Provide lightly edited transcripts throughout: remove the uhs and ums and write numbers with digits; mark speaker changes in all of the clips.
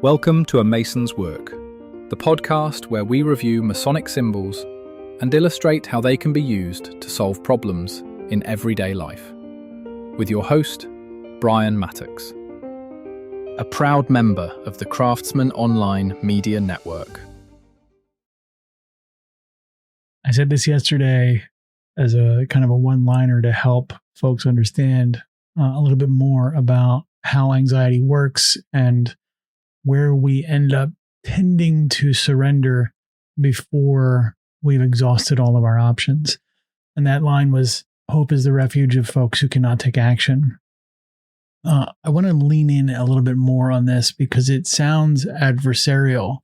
Speaker 1: Welcome to A Mason's Work, the podcast where we review Masonic symbols and illustrate how they can be used to solve problems in everyday life. With your host, Brian Mattox, a proud member of the Craftsman Online Media Network.
Speaker 2: I said this yesterday as a kind of a one-liner to help folks understand a little bit more about how anxiety works and where we end up tending to surrender before we've exhausted all of our options. And that line was, hope is the refuge of folks who cannot take action. I want to lean in a little bit more on this because it sounds adversarial,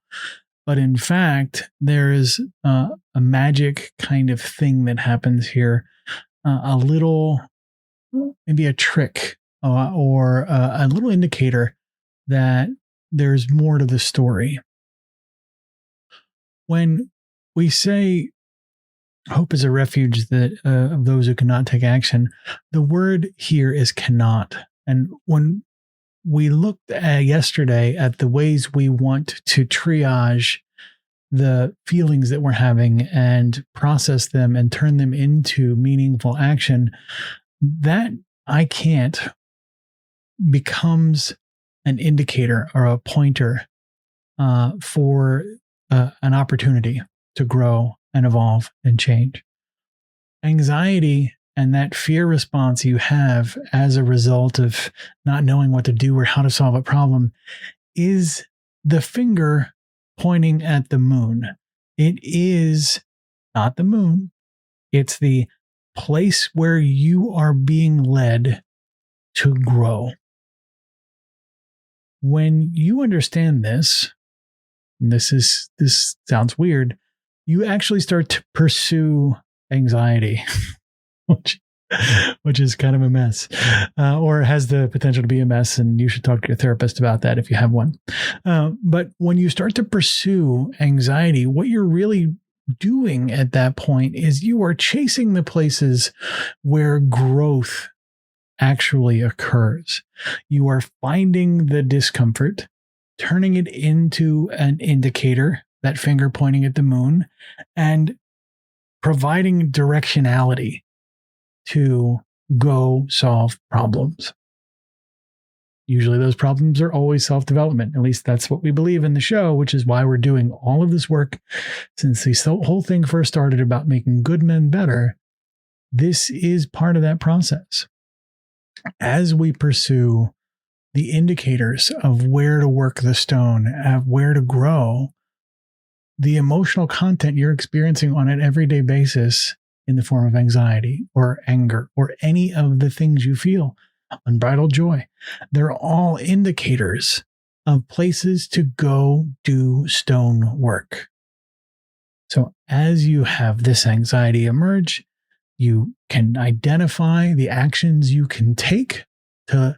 Speaker 2: but in fact, there is a magic kind of thing that happens here, a little, maybe a trick or a little indicator that there's more to the story. When we say hope is a refuge that of those who cannot take action, the word here is cannot. And when we looked at yesterday at the ways we want to triage the feelings that we're having and process them and turn them into meaningful action, that I can't becomes an indicator or a pointer for an opportunity to grow and evolve and change. Anxiety and that fear response you have as a result of not knowing what to do or how to solve a problem is the finger pointing at the moon. It is not the moon. It's the place where you are being led to grow. When you understand this, and this sounds weird, you actually start to pursue anxiety, which is kind of a mess, or has the potential to be a mess, and you should talk to your therapist about that if you have one. But when you start to pursue anxiety, what you're really doing at that point is you are chasing the places where growth actually occurs. You are finding the discomfort, turning it into an indicator, that finger pointing at the moon, and providing directionality to go solve problems. Usually those problems are always self-development. At least that's what we believe in the show, which is why we're doing all of this work since this whole thing first started about making good men better. This is part of that process. As we pursue the indicators of where to work the stone, of where to grow, the emotional content you're experiencing on an everyday basis in the form of anxiety or anger or any of the things you feel, unbridled joy, they're all indicators of places to go do stone work. So as you have this anxiety emerge, you can identify the actions you can take to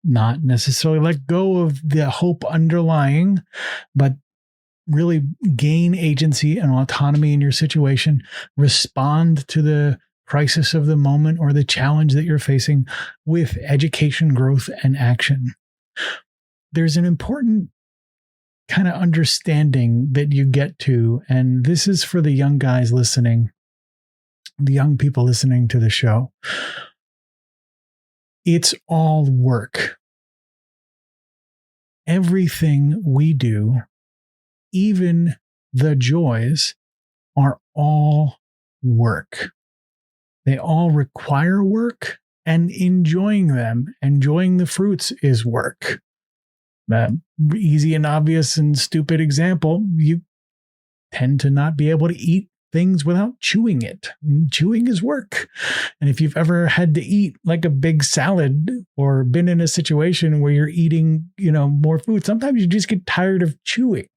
Speaker 2: not necessarily let go of the hope underlying, but really gain agency and autonomy in your situation, respond to the crisis of the moment or the challenge that you're facing with education, growth, and action. There's an important kind of understanding that you get to, and this is for the young guys listening, the young people listening to the show. It's all work. Everything we do, even the joys, are all work. They all require work, and enjoying them, enjoying the fruits, is work. That easy and obvious and stupid example, you tend to not be able to eat things without chewing it. Chewing is work. And if you've ever had to eat like a big salad or been in a situation where you're eating, more food, sometimes you just get tired of chewing.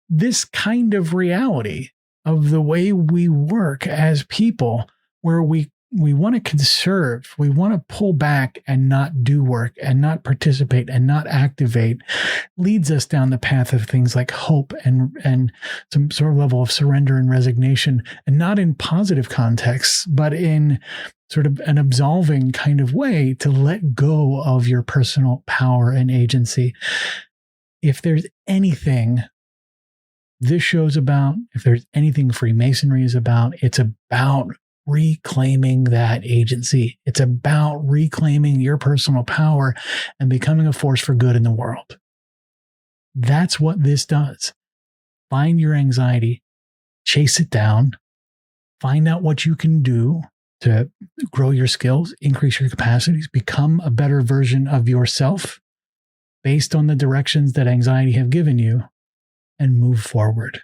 Speaker 2: This kind of reality of the way we work as people, where we we want to conserve, we want to pull back and not do work and not participate and not activate, leads us down the path of things like hope and some sort of level of surrender and resignation, and not in positive contexts, but in sort of an absolving kind of way to let go of your personal power and agency. If there's anything this show's about, if there's anything Freemasonry is about, it's about reclaiming that agency. It's about reclaiming your personal power and becoming a force for good in the world. That's what this does. Find your anxiety, chase it down, find out what you can do to grow your skills, increase your capacities, become a better version of yourself based on the directions that anxiety have given you, and move forward.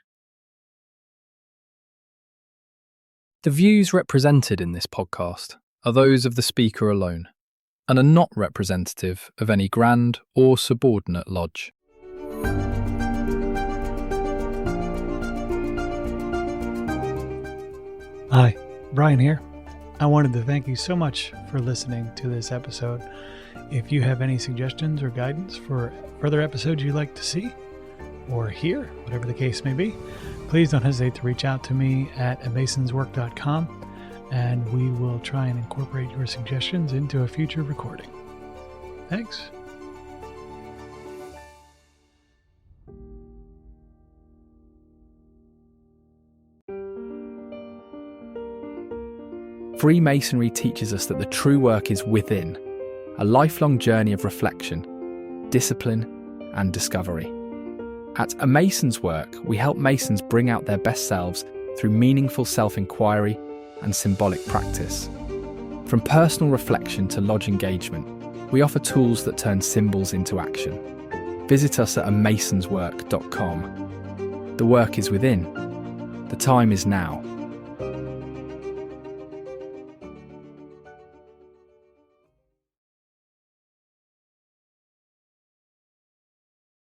Speaker 1: The views represented in this podcast are those of the speaker alone and are not representative of any grand or subordinate lodge.
Speaker 2: Hi, Brian here. I wanted to thank you so much for listening to this episode. If you have any suggestions or guidance for further episodes you'd like to see or hear, whatever the case may be, please don't hesitate to reach out to me at masonswork.com, and we will try and incorporate your suggestions into a future recording. Thanks.
Speaker 1: Freemasonry teaches us that the true work is within, a lifelong journey of reflection, discipline, and discovery. At A Mason's Work, we help Masons bring out their best selves through meaningful self-inquiry and symbolic practice. From personal reflection to lodge engagement, we offer tools that turn symbols into action. Visit us at amasonswork.com. The work is within. The time is now.